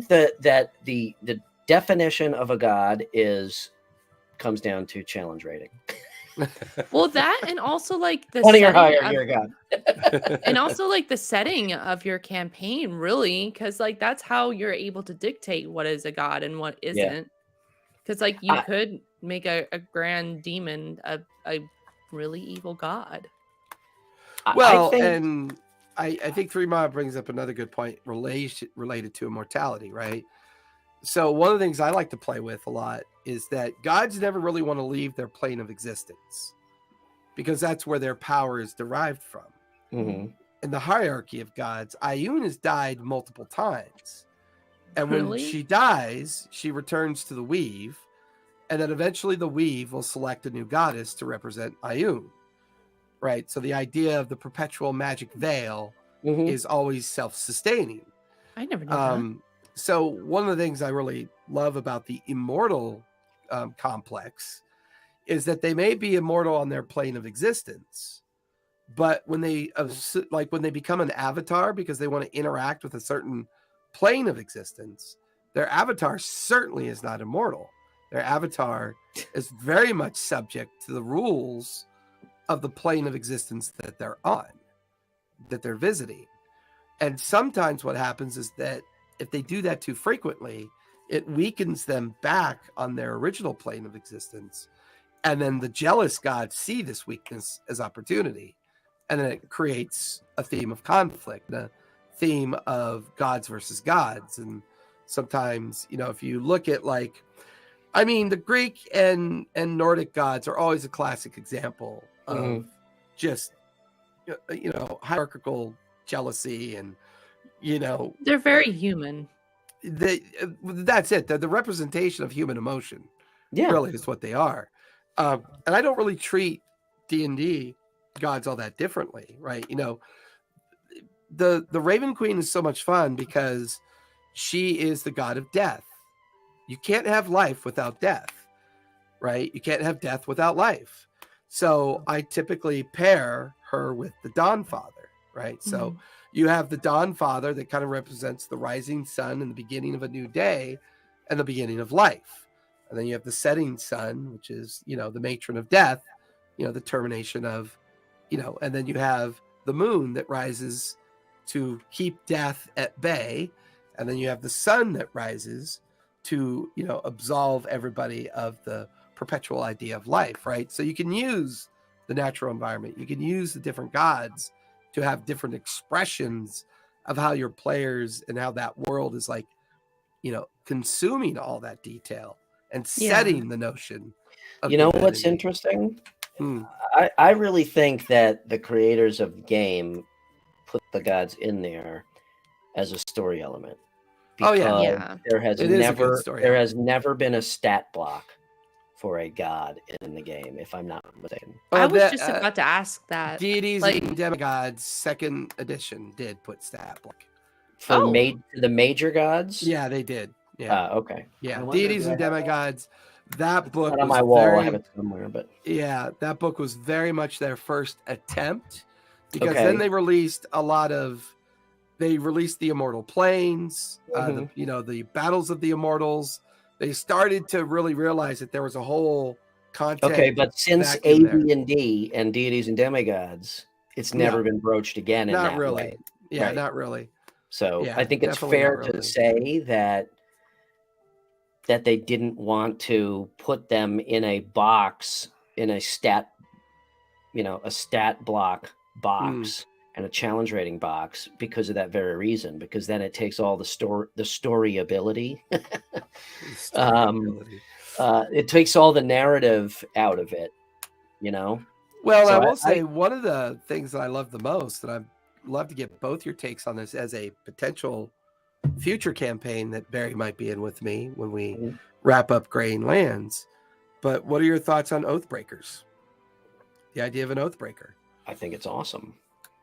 that the definition of a god comes down to challenge rating. Well, that, and also like the 20 or higher, you're a god. And also like the setting of your campaign, really, because like that's how you're able to dictate what is a god and what isn't. Because like you could make a grand demon a really evil god. Well, I think 3 Mile brings up another good point related to immortality, right? So one of the things I like to play with a lot is that gods never really want to leave their plane of existence because that's where their power is derived from. In the hierarchy of gods, Ioun has died multiple times. And when she dies, she returns to the Weave, and then eventually the Weave will select a new goddess to represent Ioun, right? So the idea of the perpetual magic veil is always self-sustaining. I never knew that. So one of the things I really love about the immortal complex is that they may be immortal on their plane of existence, but when they become an avatar because they want to interact with a certain plane of existence, their avatar certainly is not immortal. Their avatar is very much subject to the rules of the plane of existence that they're on, that they're visiting. And sometimes what happens is that if they do that too frequently, it weakens them back on their original plane of existence. And then the jealous gods see this weakness as opportunity. And then it creates a theme of conflict, a theme of gods versus gods. And sometimes, if you look at the Greek and Nordic gods are always a classic example of just hierarchical jealousy and They're very human. that's it. The representation of human emotion Yeah. really is what they are. And I don't really treat D&D gods all that differently, right? The Raven Queen is so much fun because she is the god of death. You can't have life without death, right? You can't have death without life. So I typically pair her with the Dawn Father, right? So you have the Dawn Father that kind of represents the rising sun and the beginning of a new day and the beginning of life. And then you have the setting sun, which is, the matron of death, the termination of, and then you have the moon that rises to keep death at bay. And then you have the sun that rises to, absolve everybody of the perpetual idea of life, right? So you can use the natural environment. You can use the different gods to have different expressions of how your players and how that world is like, consuming all that detail and setting the notion of what's interesting? Hmm. I really think that the creators of the game put the gods in there as a story element. Because there has never been a stat block for a god in the game, if I'm not mistaken. I was just about to ask that. Deities and Demigods 2nd edition did put stat block. For the major gods? Yeah, they did. Yeah. Okay. Yeah, Deities and Demigods. That book was on my wall. I have it somewhere, but yeah, that book was very much their first attempt because then they released they released the Immortal Planes, the Battles of the Immortals. They started to really realize that there was a whole content. Okay, but since AD&D and Deities and Demigods, it's never been broached again in that way. Yeah, right? Not really. So I think it's fair to say that they didn't want to put them in a box, in a stat block box. And a challenge rating box because of that very reason, because then it takes all the story ability. It takes all the narrative out of it, Well, so I will say one of the things that I love the most, and I'd love to get both your takes on this as a potential future campaign that Barry might be in with me when we wrap up Graying Lands. But what are your thoughts on Oathbreakers? The idea of an Oathbreaker. I think it's awesome.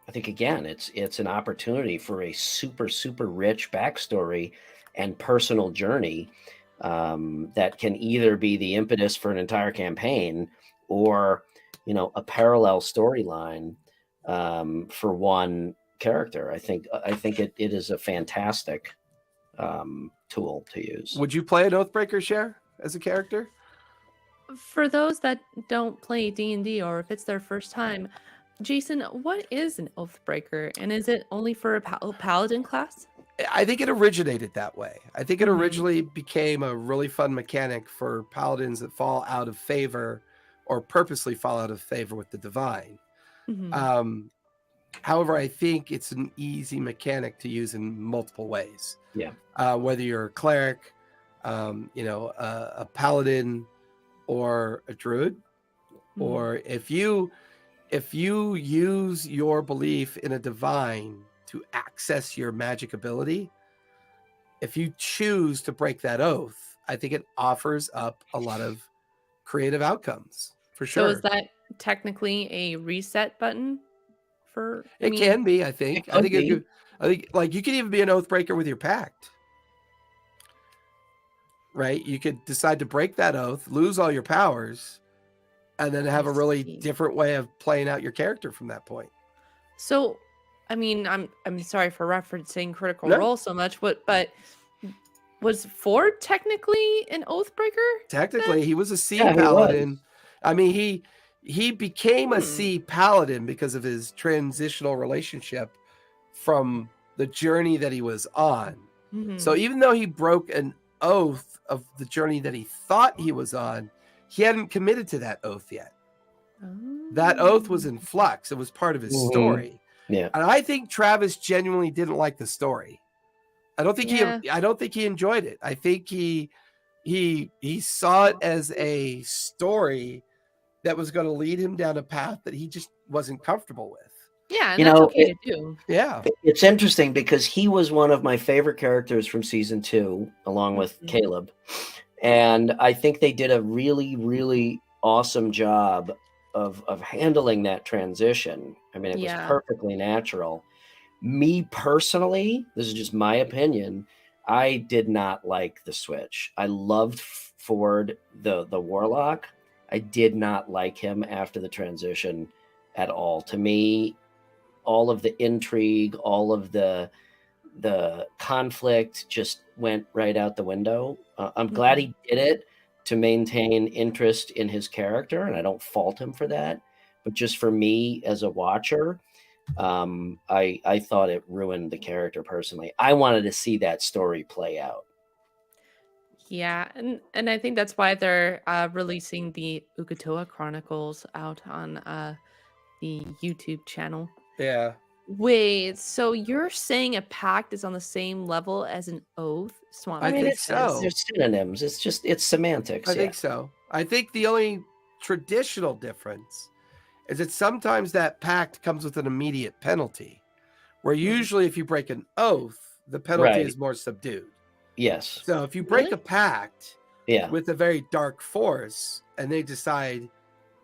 I think, again, it's an opportunity for a super, super rich backstory and personal journey that can either be the impetus for an entire campaign or, a parallel storyline for one character. I think it is a fantastic tool to use. Would you play an Oathbreaker, Cher, as a character? For those that don't play D&D or if it's their first time, Jason, what is an Oathbreaker, and is it only for a paladin class? I think it originated that way. I think it originally became a really fun mechanic for paladins that fall out of favor or purposely fall out of favor with the divine. However, I think it's an easy mechanic to use in multiple ways. Yeah. Whether you're a cleric, a paladin, or a druid, or if you use your belief in a divine to access your magic ability, if you choose to break that oath, I think it offers up a lot of creative outcomes for sure. So is that technically a reset button? It can be, I think. I think like you could even be an Oathbreaker with your pact. Right? You could decide to break that oath, lose all your powers, and then have a really different way of playing out your character from that point. So, I'm sorry for referencing Critical Role so much, but was Ford technically an Oathbreaker? Technically, he was a sea paladin. He became a sea paladin because of his transitional relationship from the journey that he was on. So even though he broke an oath of the journey that he thought he was on, he hadn't committed to that oath yet. That oath was in flux. It was part of his story. Yeah. And I think Travis genuinely didn't like the story. I don't think he enjoyed it. I think he saw it as a story that was going to lead him down a path that he just wasn't comfortable with. Yeah, and You that's know, okay to do. Yeah. It's interesting because he was one of my favorite characters from season 2, along with Mhm. Caleb. And I think they did a really, really awesome job of handling that transition. I mean, it was Yeah. perfectly natural. Me personally, this is just my opinion, I did not like the switch. I loved Ford, the warlock. I did not like him after the transition at all. To me, all of the intrigue, all of the conflict just went right out the window. I'm glad he did it to maintain interest in his character, and I don't fault him for that. But just for me as a watcher, I thought it ruined the character personally. I wanted to see that story play out. Yeah, and I think that's why they're releasing the Ukatoa Chronicles out on the YouTube channel. Yeah. Wait, so you're saying a pact is on the same level as an oath? I think It's so. There's synonyms. It's semantics. I think so. I think the only traditional difference is that sometimes that pact comes with an immediate penalty, where usually if you break an oath, the penalty Right. is more subdued. Yes. So if you break Really? a pact Yeah. with a very dark force and they decide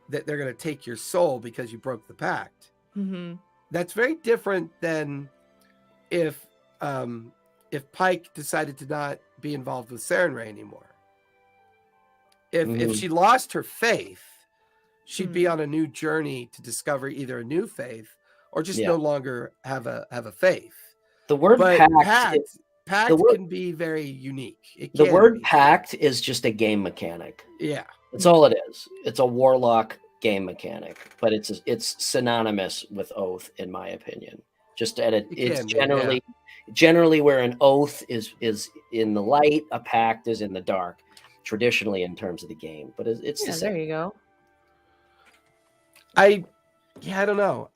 that they're going to take your soul because you broke the pact, Mm-hmm. that's very different than if Pike decided to not be involved with Sarenrae anymore. If she lost her faith, she'd be on a new journey to discover either a new faith or just no longer have a faith. The word But pact can be very unique. The word pact is just a game mechanic. Yeah. That's all it is. It's a warlock game mechanic, but it's synonymous with oath, in my opinion. Just it's generally where an oath is in the light, a pact is in the dark, traditionally in terms of the game. But it's the same. There you go. I don't know.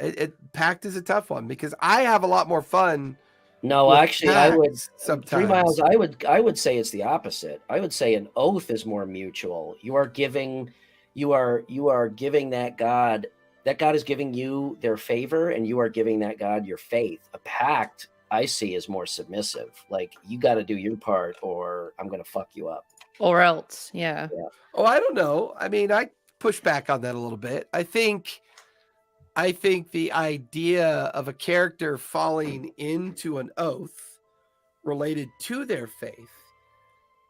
Pact is a tough one because I have a lot more fun. No, actually, I would sometimes 3 miles. I would say it's the opposite. I would say an oath is more mutual. You are giving that god. That god is giving you their favor, and you are giving that god your faith. A pact, I see, is more submissive. Like, you got to do your part, or I'm going to fuck you up. Or else, yeah. Oh, I don't know. I mean, I push back on that a little bit. I think the idea of a character falling into an oath related to their faith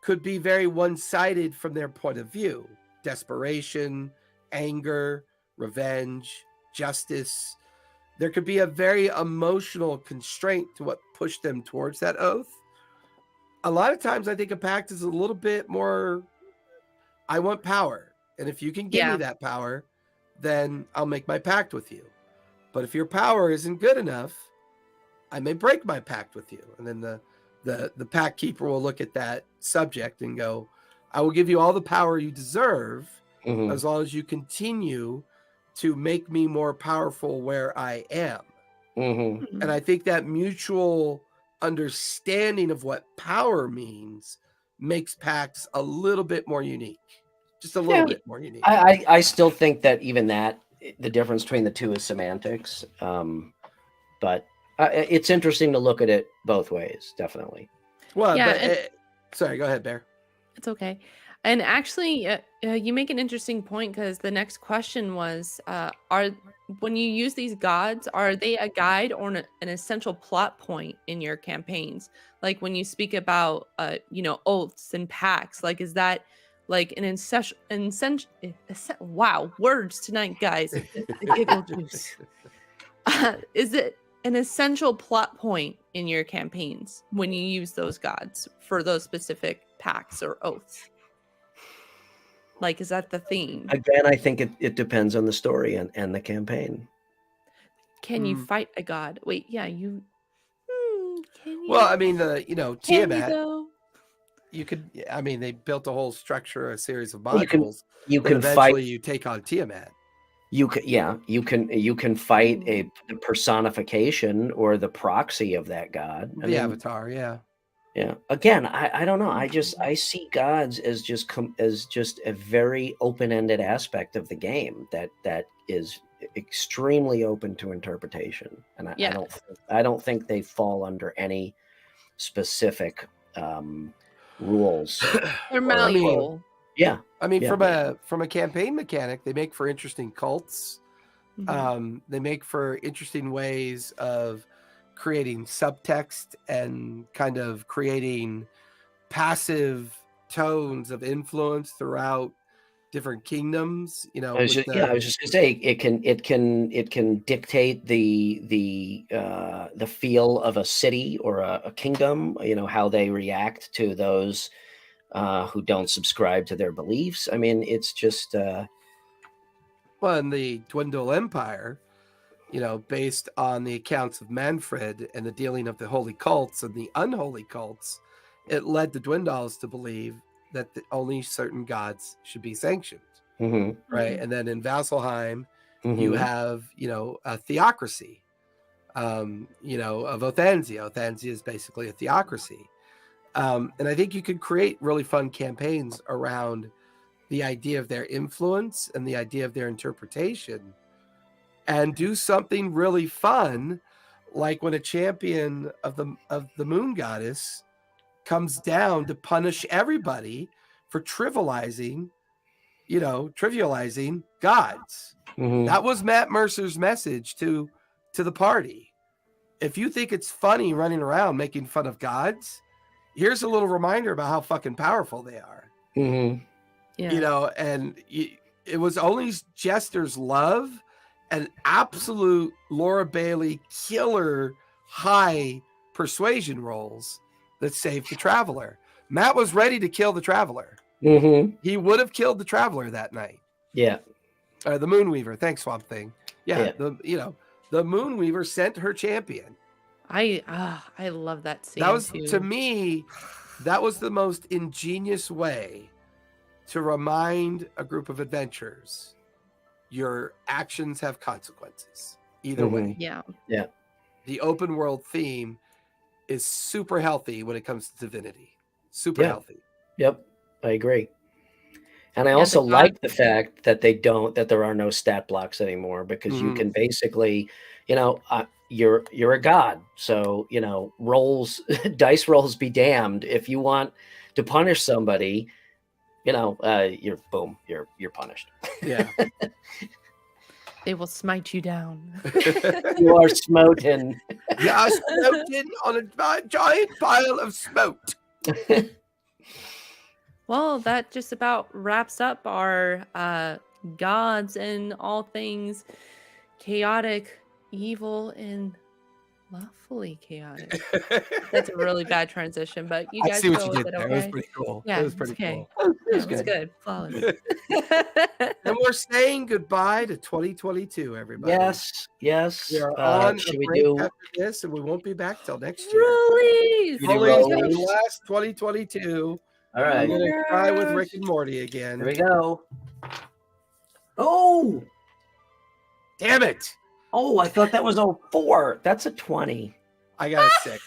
could be very one-sided from their point of view. Desperation, anger, revenge, justice. There could be a very emotional constraint to what pushed them towards that oath. A lot of times I think a pact is a little bit more, I want power. And if you can give me that power, then I'll make my pact with you. But if your power isn't good enough, I may break my pact with you. And then the pact keeper will look at that subject and go, I will give you all the power you deserve as long as you continue to make me more powerful where I am. And I think that mutual understanding of what power means makes pacts a little bit more unique. Just a little bit more unique. I still think that even that, the difference between the two is semantics. But it's interesting to look at it both ways, definitely. Well, sorry, go ahead, Bear. It's okay. And actually, you make an interesting point because the next question was, when you use these gods, are they a guide or an essential plot point in your campaigns? Like when you speak about, oaths and pacts, like, is that like an essential, wow, words tonight, guys. The giggle juice. Is it an essential plot point in your campaigns when you use those gods for those specific pacts or oaths? Like, is that the theme? Again, I think it depends on the story and the campaign. Can you fight a god? Wait, yeah, you. Can you? Well, I mean, Tiamat. You could. I mean, they built a whole structure, a series of modules. You can eventually fight. You take on Tiamat. You can fight the personification or the proxy of that god. The avatar, yeah. Yeah. Again, I don't know. I see gods as just a very open-ended aspect of the game that is extremely open to interpretation, and Yeah. I don't think they fall under any specific rules. They're I mean, malleable. Yeah. I mean, Yeah. from a campaign mechanic, they make for interesting cults. Mhm. They make for interesting ways of creating subtext and kind of creating passive tones of influence throughout different kingdoms. You know, I was just gonna say it can dictate the feel of a city or a kingdom. You know, how they react to those who don't subscribe to their beliefs. I mean, it's just well, in the Dwindle Empire, you know, based on the accounts of Manfred and the dealing of the holy cults and the unholy cults, it led the Dwindles to believe that only certain gods should be sanctioned, mhm, right? And then in Vasselheim, you mhm. have, you know, a theocracy, you know, of Othanzia. Othanzia is basically a theocracy. And I think you could create really fun campaigns around the idea of their influence and the idea of their interpretation, and do something really fun, like when a champion of the moon goddess comes down to punish everybody for trivializing gods. Mhm. That was Matt Mercer's message to the party. If you think it's funny running around making fun of gods, here's a little reminder about how fucking powerful they are. Mhm. Yeah. You know, and it was only Jester's love and absolute Laura Bailey killer high persuasion rolls that saved the Traveler. Matt was ready to kill the Traveler. Mhm. He would have killed the Traveler that night. Yeah. The Moonweaver. Thanks, Swamp Thing. Yeah. Yeah. The Moonweaver sent her champion. I love that scene That was, too. to me, that was the most ingenious way to remind a group of adventurers your actions have consequences either way. Yeah. Yeah. The open world theme is super healthy when it comes to divinity. Super Yeah. healthy. Yep. I agree. And I Yeah, also the like god- the fact that there are no stat blocks anymore, because you Mhm. can basically, you know, you're a god. So, you know, dice rolls be damned. If you want to punish somebody, you know, you're punished. Yeah. They will smite you down. You are smoten. Yeah, smoking on a giant pile of smoke. Well, that just about wraps up our gods and all things chaotic, evil, and lawfully chaotic. That's a really bad transition, but you I guys see what go you with did it, there. It was okay? pretty cool. Yeah, It was it's pretty okay. cool. Yeah, was it was good. good. Flawless. And we're saying goodbye to 2022, everybody. Yes. We are on Should a we break do after this, and we won't be back till next year. Release! We do Release rollies? the last 2022. All I'm right. gonna try with Rick and Morty again. Here we go. Oh, Damn it! I thought that was 04. That's a 20. I got a 6.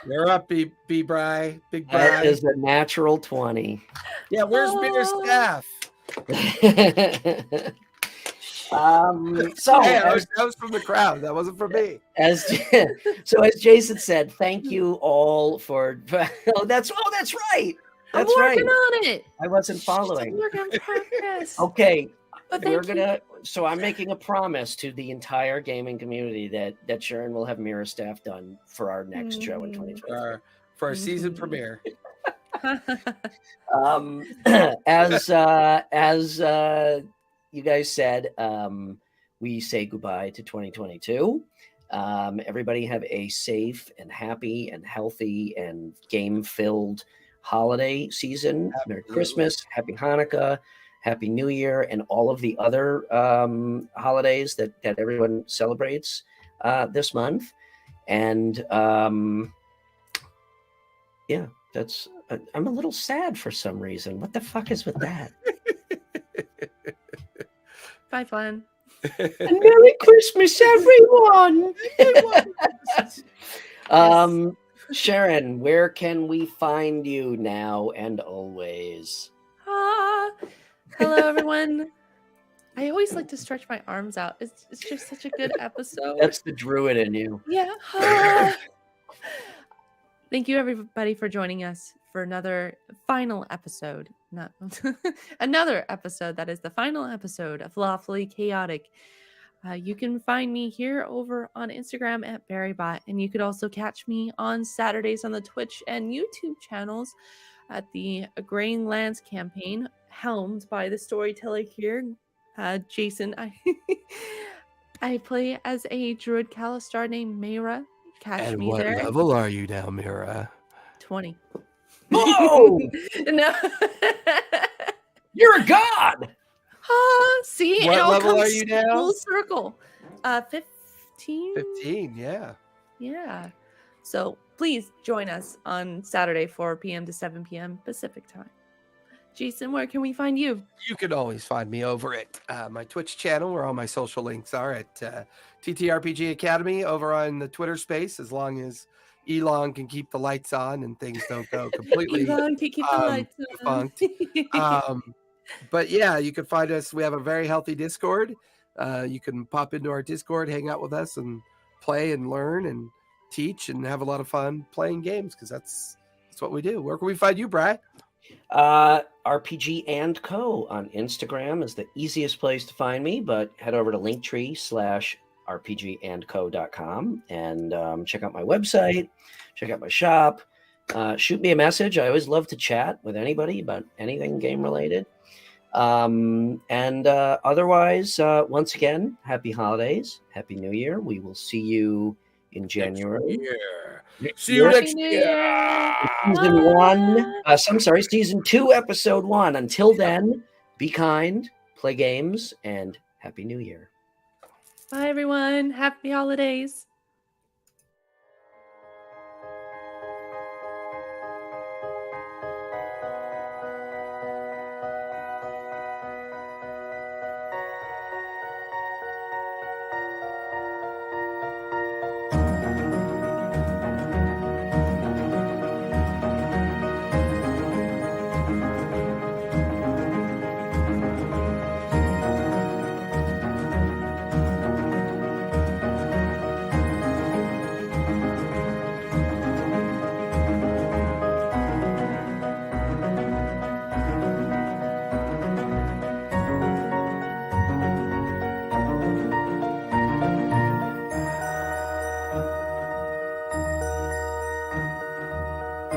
You're up, B Bry. Big That Bry. is a natural 20. Yeah, where's Beer's Oh. staff? So Hey, that was from the crowd. That wasn't from me. as Jason said, thank you all for. Oh, that's right. I'm That's right. working on it. I wasn't It's a following. work in progress. Okay, But we're thank you. gonna. So I'm making a promise to the entire gaming community that Sharon will have mirror staff done for our next show in 2023. For our season Mhm. premiere. As you guys said, we say goodbye to 2022. Everybody have a safe and happy and healthy and game-filled holiday season. Merry Absolutely. Christmas, Happy Hanukkah, Happy New Year, and all of the other holidays that everyone celebrates this month. And yeah, that's. I'm a little sad for some reason. What the fuck is with that? Bye, Glenn. And Merry Christmas, everyone. Sharon, where can we find you now and always? Hello, everyone. I always like to stretch my arms out. It's just such a good episode. That's the druid in you. Yeah. Thank you, everybody, for joining us for another final episode. Not another episode. That is the final episode of Lawfully Chaotic. You can find me here over on Instagram at BarryBot, and you could also catch me on Saturdays on the Twitch and YouTube channels at the Grain Lands campaign, helmed by the storyteller here, Jason. I play as a druid Kalistar named Mayra. Catch And me what there. level are you now, Mira? 20. Whoa! No. You're a god! See, What it all level comes are you now? full circle. 15. 15, yeah. Yeah. So please join us on Saturday, 4 p.m. to 7 p.m. Pacific time. Jason, where can we find you? You can always find me over at my Twitch channel, where all my social links are at TTRPG Academy over on the Twitter space, as long as Elon can keep the lights on and things don't go completely Elon can keep the lights on. defunct. But yeah, you can find us. We have a very healthy Discord. You can pop into our Discord, hang out with us, and play and learn and teach and have a lot of fun playing games, because that's what we do. Where can we find you, Bri? RPG and Co on Instagram is the easiest place to find me, but head over to linktree/rpgandco.com and check out my website, check out my shop, shoot me a message. I always love to chat with anybody about anything game related. Otherwise, once again, happy holidays, happy new year. We will see you in January. See you next year. Season 1. Season 2, episode 1. Until then, be kind, play games, and happy new year. Bye, everyone. Happy holidays.